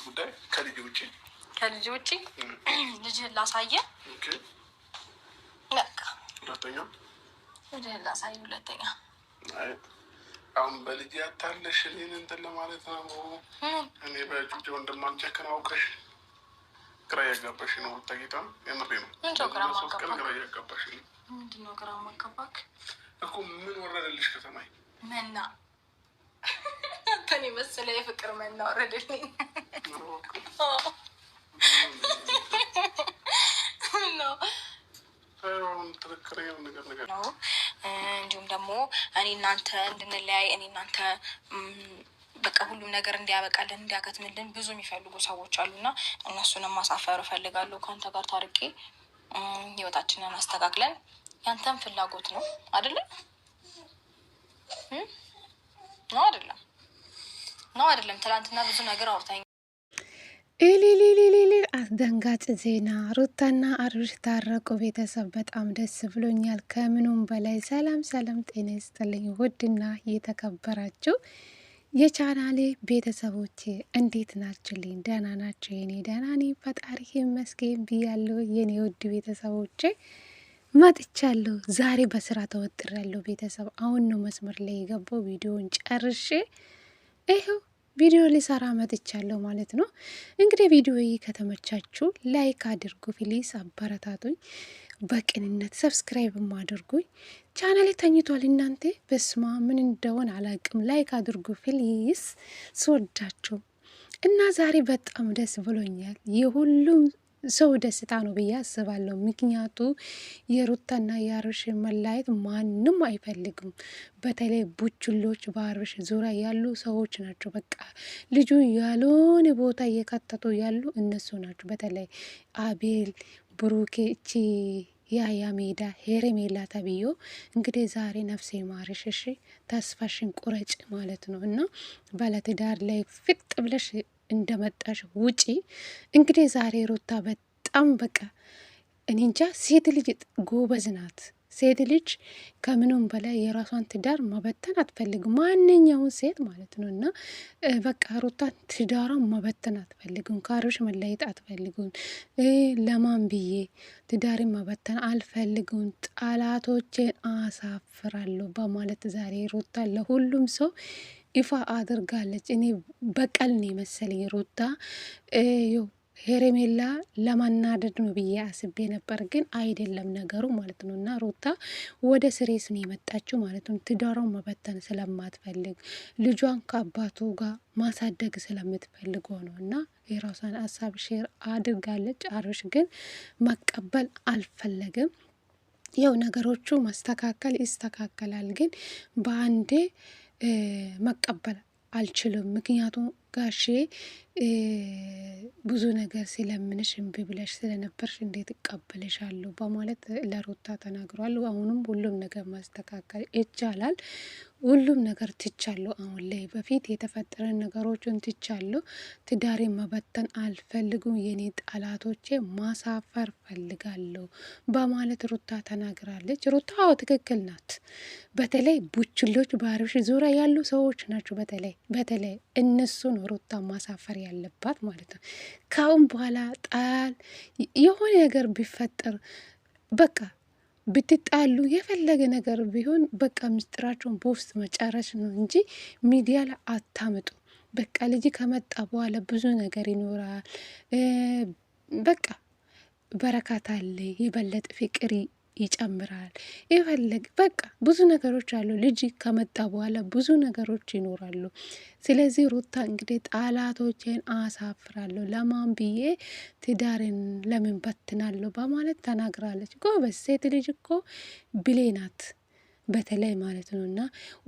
ጉዳይ ከልጅ ውጪ ልጅህን ላሳየ። በቃ ሁለተኛ ልጅህን ላሳየ። ሁለተኛ አሁን በልጅ ያታለሽ እኔን እንትን ለማለት ነው። እኔ በጩጬ እንደማልጨክን አውቀሽ ግራ እያጋባሽ ነው። ተጌታ የምሬ ነው። ግራ እያጋባሽ ነው። ምንድን ነው ግራ ማጋባክ እኮ? ምን ወረደልሽ ከሰማይ መና? እኔ መሰለ የፍቅር መና ወረደልኝ ነው። ትክክለኛው ነገር ነው። እንዲሁም ደግሞ እኔ እናንተ እንድንለያይ እኔ እናንተ በቃ ሁሉም ነገር እንዲያበቃልን እንዲያከትምልን ብዙ የሚፈልጉ ሰዎች አሉና እነሱንም ማሳፈር እፈልጋለሁ። ከአንተ ጋር ታርቄ ህይወታችንን አስተካክለን ያንተን ፍላጎት ነው አይደለም? ነው አይደለም? ትላንትና ብዙ ነገር አውርታኝ ኢሊሊሊሊሊ አስደንጋጭ ዜና ሩታና አብርሽ ታረቁ። ቤተሰብ በጣም ደስ ብሎኛል ከምኑም በላይ። ሰላም ጤና ይስጥልኝ ውድና የተከበራችሁ የቻናሌ ቤተሰቦች እንዴት ናችሁልኝ? ደህና ናቸው? የኔ ደህና ነኝ ፈጣሪ ይመስገን ብያለሁ። የኔ ውድ ቤተሰቦቼ መጥቻለሁ። ዛሬ በስራ ተወጥሬያለሁ። ቤተሰብ አሁን ነው መስመር ላይ የገባው። ቪዲዮን ጨርሼ ይኸው ቪዲዮ ሊሰራ መጥቻለሁ ማለት ነው። እንግዲህ ቪዲዮ ከተመቻችሁ ላይክ አድርጉ ፕሊስ፣ አበረታቱኝ በቅንነት ሰብስክራይብም አድርጉኝ። ቻናሌ ተኝቷል እናንተ በስማ ምን እንደሆነ አላቅም። ላይክ አድርጉ ፕሊስ ስወዳችሁ እና ዛሬ በጣም ደስ ብሎኛል። የሁሉም ሰው ደስታ ነው ብዬ አስባለሁ። ምክንያቱ የሩታና የአብርሽ መለያየት ማንም አይፈልግም። በተለይ ቡችሎች በአብርሽ ዙሪያ ያሉ ሰዎች ናቸው። በቃ ልጁ ያልሆነ ቦታ እየከተቱ ያሉ እነሱ ናቸው። በተለይ አቤል፣ ብሩኬ፣ እቺ ያያ ሜዳ ሄሬሜላ ተብዮ እንግዲህ ዛሬ ነፍሴ ማርሽ እሺ፣ ተስፋሽን ቁረጭ ማለት ነው እና ባለትዳር ላይ ፍጥ ብለሽ እንደመጣሽ ውጪ። እንግዲህ ዛሬ ሩታ በጣም በቃ እኔ እንጃ፣ ሴት ልጅ ጎበዝ ናት። ሴት ልጅ ከምንም በላይ የራሷን ትዳር መበተን አትፈልግም፣ ማንኛውን ሴት ማለት ነው እና በቃ ሩታ ትዳሯን መበተን አትፈልግም፣ ከአብርሽ መለየት አትፈልግም። ለማን ብዬ ትዳርን መበተን አልፈልግም፣ ጠላቶቼን አሳፍራለሁ በማለት ዛሬ ሩታ ለሁሉም ሰው ይፋ አድርጋለች። እኔ በቀል ነው የመሰለኝ ሩታ ሄሬሜላ ለማናደድ ነው ብዬ አስቤ ነበር፣ ግን አይደለም ነገሩ ማለት ነው እና ሩታ ወደ ስሬስ ነው የመጣችው ማለት ነው። ትዳሯን መበተን ስለማትፈልግ ልጇን ከአባቱ ጋር ማሳደግ ስለምትፈልግ ነው እና የራሷን ሀሳብ ሼር አድርጋለች። አብርሽ ግን መቀበል አልፈለግም። ያው ነገሮቹ ማስተካከል ይስተካከላል፣ ግን በአንዴ መቀበል አልችልም። ምክንያቱም ጋሼ ብዙ ነገር ሲለምንሽ እምቢ ብለሽ ስለነበርሽ እንዴት እቀበልሻለሁ በማለት ለሩታ ተናግሯል። አሁንም ሁሉም ነገር ማስተካከል ይቻላል። ሁሉም ነገር ትቻለሁ። አሁን ላይ በፊት የተፈጠረ ነገሮችን ትቻለሁ። ትዳሬ መበተን አልፈልጉም፣ የኔ ጠላቶቼ ማሳፈር ፈልጋለሁ በማለት ሩታ ተናግራለች። ሩታ ትክክል ናት። በተለይ ቡችሎች በአብርሽ ዙሪያ ያሉ ሰዎች ናቸው። በተለይ እነሱ ነው ሩታ ማሳፈር ያለባት ማለት ነው። ካሁን በኋላ ጣል የሆነ ነገር ቢፈጠር በቃ ብትጣሉ የፈለገ ነገር ቢሆን በቃ ምስጢራቸውን በውስጥ መጨረስ ነው እንጂ ሚዲያ ላይ አታምጡ። በቃ ልጅ ከመጣ በኋላ ብዙ ነገር ይኖራል። በቃ በረካት አለ፣ የበለጠ ፍቅር ይጨምራል። ይፈለግ በቃ ብዙ ነገሮች አሉ። ልጅ ከመጣ በኋላ ብዙ ነገሮች ይኖራሉ። ስለዚህ ሩታ እንግዲህ ጠላቶቼን አሳፍራለሁ፣ ለማን ብዬ ትዳርን ለምን በትናለሁ በማለት ተናግራለች። ጎበዝ ሴት ልጅ እኮ ብሌናት በተለይ ማለት ነው እና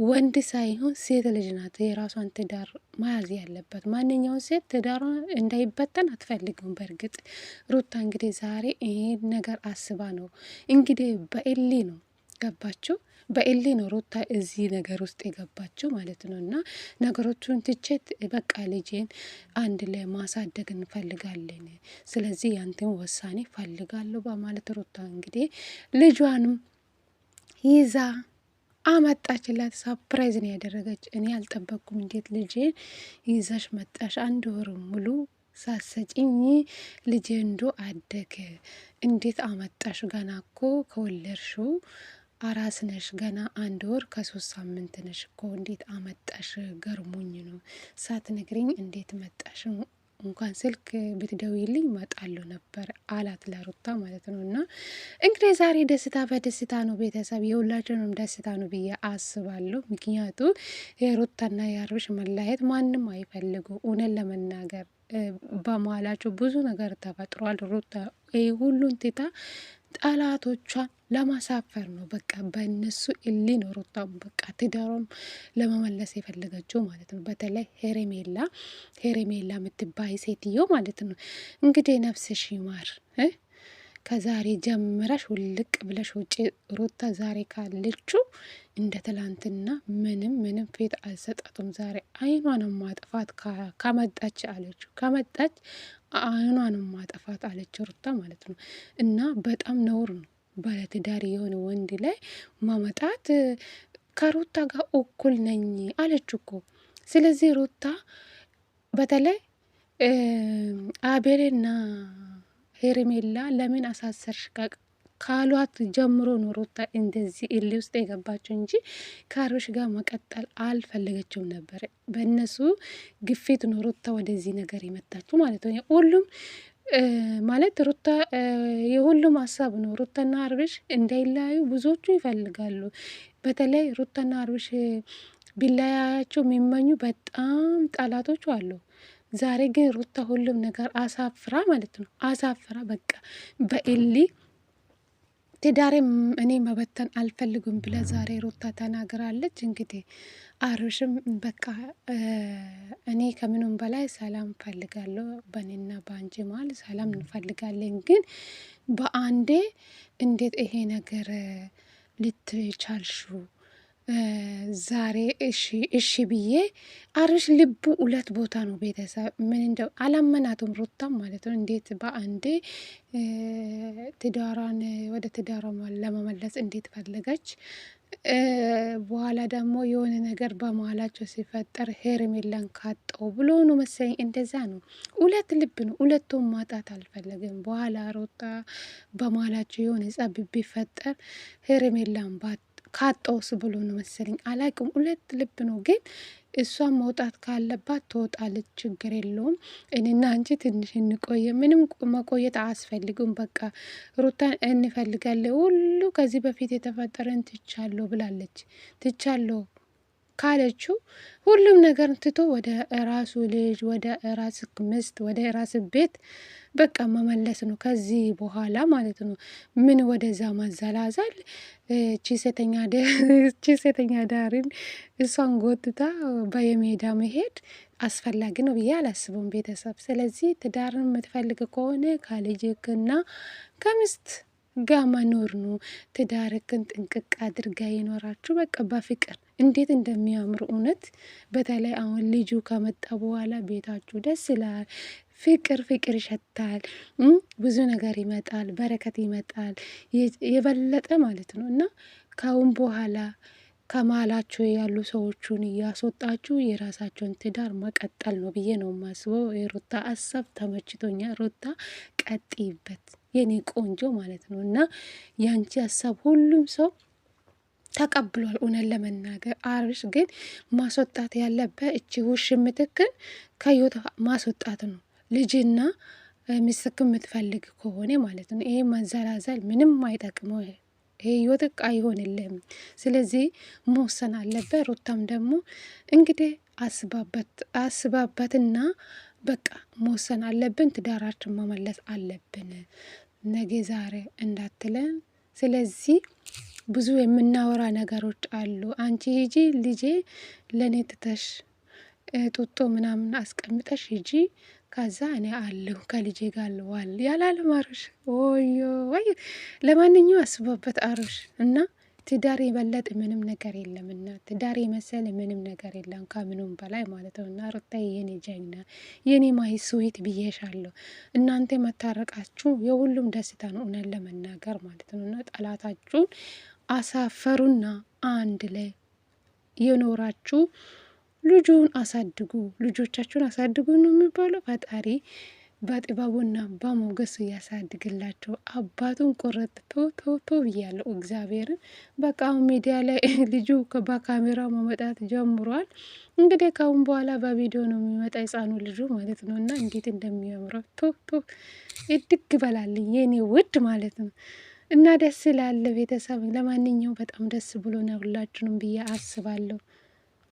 ወንድ ሳይሆን ሴት ልጅ ናት የራሷን ትዳር መያዝ ያለበት። ማንኛውን ሴት ትዳሯ እንዳይበተን አትፈልግም። በእርግጥ ሩታ እንግዲህ ዛሬ ይሄን ነገር አስባ ነው እንግዲህ በኤሊ ነው ገባችሁ፣ በኤሊ ነው ሩታ እዚህ ነገር ውስጥ የገባችው ማለት ነው እና ነገሮቹን ትቼት በቃ ልጄን አንድ ላይ ማሳደግ እንፈልጋለን፣ ስለዚህ ያንተን ውሳኔ ፈልጋለሁ በማለት ሩታ እንግዲህ ልጇንም ይዛ አመጣችላት። ሳፕራይዝ ነው ያደረገች። እኔ አልጠበቅኩም። እንዴት ልጄን ይዘሽ መጣሽ? አንድ ወር ሙሉ ሳሰጪኝ ልጄ እንዶ አደገ። እንዴት አመጣሽ? ገና እኮ ከወለድሽው አራስ ነሽ። ገና 1 ወር ከ3 ሳምንት ነሽ እኮ እንዴት አመጣሽ? ገርሞኝ ነው ሳትነግሪኝ እንዴት መጣሽ? እንኳን ስልክ ብትደውይልኝ እመጣለሁ ነበር አላት ለሩታ ማለት ነው። እና እንግዲህ ዛሬ ደስታ በደስታ ነው ቤተሰብ፣ የሁላችንም ደስታ ነው ብዬ አስባለሁ። ምክንያቱ የሩታና የአብርሽ መለያየት ማንም አይፈልጉ። እውነት ለመናገር በመሀላቸው ብዙ ነገር ተፈጥሯል። ሩታ ይህ ሁሉን ትታ ጠላቶቿን ለማሳፈር ነው። በቃ በእነሱ እሊ ነው ሩታ በቃ ትዳሯም ለመመለስ የፈለገችው ማለት ነው። በተለይ ሄሬሜላ የምትባይ ሴትዮ ማለት ነው። እንግዲህ ነፍስሽ ይማር። ከዛሬ ጀምረሽ ውልቅ ብለሽ ውጪ ሩታ። ዛሬ ካለችው እንደ ትላንትና ምንም ፊት አልሰጣቱም። ዛሬ አይኗንም ማጥፋት ከመጣች አለችው፣ ከመጣች አይኗንም ማጥፋት አለች ሩታ ማለት ነው። እና በጣም ነውር ነው ባለትዳር የሆነ ወንድ ላይ ማመጣት። ከሩታ ጋር እኩል ነኝ አለች እኮ። ስለዚህ ሩታ በተለይ አቤልና ሄርሜላ ለምን አሳሰርሽ ካሏት ጀምሮ ነው ሩታ እንደዚህ እሊ ውስጥ የገባቸው እንጂ ከአብርሽ ጋር መቀጠል አልፈለገችውም ነበር። በእነሱ ግፊት ነው ሩታ ወደዚህ ነገር የመጣችው ማለት ነው። ሁሉም ማለት ሩታ የሁሉም ሀሳብ ነው። ሩታና አብርሽ እንዳይለያዩ ብዙዎቹ ይፈልጋሉ። በተለይ ሩታና አብርሽ ቢለያያቸው የሚመኙ በጣም ጠላቶቹ አሉ። ዛሬ ግን ሩታ ሁሉም ነገር አሳፍራ ማለት ነው፣ አሳፍራ በቃ በኤሊ ትዳሬ እኔ መበተን አልፈልጉም ብለ ዛሬ ሩታ ተናግራለች። እንግዲህ አብርሽም በቃ እኔ ከምንም በላይ ሰላም ፈልጋለሁ፣ በእኔና በአንቺ መሀል ሰላም እንፈልጋለን። ግን በአንዴ እንዴት ይሄ ነገር ልትቻልሹ? ዛሬ እሺ ብዬ አብርሽ ልቡ 2 ቦታ ነው ቤተሰብ። ምን እንደው አላመናቱም ሩታም ማለት ነው። እንዴት በአንዴ ትዳሯን ወደ ትዳሯ ለመመለስ እንዴት ፈለገች? በኋላ ደግሞ የሆነ ነገር በመሀላቸው ሲፈጠር ሄርሜላን ካጣው ብሎ ነው መሰለኝ። እንደዛ ነው። 2 ልብ ነው። ሁለቱም ማጣት አልፈለግም። በኋላ ሩታ በመሀላቸው የሆነ ጸብ ቢፈጠር ሄርሜላን ካጣውስ ብሎ ነው መሰለኝ። አላቅም። 2 ልብ ነው። ግን እሷን መውጣት ካለባት ትወጣለች፣ ችግር የለውም። እኔና አንቺ ትንሽ እንቆየ፣ ምንም መቆየት አያስፈልግም። በቃ ሩታን እንፈልጋለን። ሁሉ ከዚህ በፊት የተፈጠረን ትቻለሁ ብላለች። ትቻለሁ ካለችው ሁሉም ነገር ትቶ ወደ ራሱ ልጅ፣ ወደ ራስ ምስት፣ ወደ ራስ ቤት በቃ መመለስ ነው ከዚህ በኋላ ማለት ነው። ምን ወደዛ ማዘላዛል? ቺሴተኛ ዳሪን እሷን ጎትታ በየሜዳ መሄድ አስፈላጊ ነው ብዬ አላስብም ቤተሰብ። ስለዚህ ትዳርን የምትፈልግ ከሆነ ከልጅክና ከምስት ጋ መኖር ነው። ትዳርክን ጥንቅቅ አድርጋ ይኖራችሁ በቃ በፍቅር እንዴት እንደሚያምሩ እውነት። በተለይ አሁን ልጁ ከመጣ በኋላ ቤታችሁ ደስ ይላል። ፍቅር ይሸታል። ብዙ ነገር ይመጣል፣ በረከት ይመጣል የበለጠ ማለት ነው። እና ካሁን በኋላ ከመሀላችሁ ያሉ ሰዎቹን እያስወጣችሁ የራሳቸውን ትዳር መቀጠል ነው ብዬ ነው ማስበው። የሩታ ሀሳብ ተመችቶኛ። ሩታ ቀጥይበት የኔ ቆንጆ ማለት ነው። እና ያንቺ ሀሳብ ሁሉም ሰው ተቀብሏል። እውነት ለመናገር አብርሽ ግን ማስወጣት ያለበት እቺ ውሽምትክን ከህይወት ማስወጣት ነው። ልጅና ሚስትክ የምትፈልግ ከሆነ ማለት ነው። ይሄ መዘላዘል ምንም አይጠቅመው። ይሄ ህይወትክ አይሆንልህም። ስለዚህ መወሰን አለበት። ሩታም ደግሞ እንግዲህ አስባበትና በቃ መወሰን አለብን። ትዳራችን መመለስ አለብን ነገ ዛሬ እንዳትለን። ስለዚህ ብዙ የምናወራ ነገሮች አሉ። አንቺ ሂጂ ልጄ ለእኔ ትተሽ ጡጦ ምናምን አስቀምጠሽ ሂጂ፣ ከዛ እኔ አለሁ ከልጄ ጋር ልዋል ያላለም አብርሽ። ወዮ ወይ! ለማንኛው አስበበት አብርሽ። እና ትዳር የበለጠ ምንም ነገር የለምና ትዳር የመሰለ ምንም ነገር የለም ከምንም በላይ ማለት ነው። እና ሩታዬ የኔ ጀግና የኔ ማይ ስዊት ብዬሻለሁ። እናንተ መታረቃችሁ የሁሉም ደስታ ነው እውነት ለመናገር ማለት ነው። እና ጠላታችሁን አሳፈሩና አንድ ላይ የኖራችሁ ልጁን አሳድጉ፣ ልጆቻችሁን አሳድጉ ነው የሚባለው። ፈጣሪ በጥበቡና በሞገሱ ያሳድግላቸው። አባቱን ቆረጥ ቶ ብያለሁ እግዚአብሔርን። በቃ አሁን ሚዲያ ላይ ልጁ በካሜራ መመጣት ጀምሯል። እንግዲህ ካሁን በኋላ በቪዲዮ ነው የሚመጣ ህፃኑ ልጁ ማለት ነው። እና እንዴት እንደሚያምረው ቶ እድግ በላልኝ የኔ ውድ ማለት ነው። እና ደስ ይላል ቤተሰብ። ለማንኛውም በጣም ደስ ብሎናል ሁላችንም ብዬ አስባለሁ።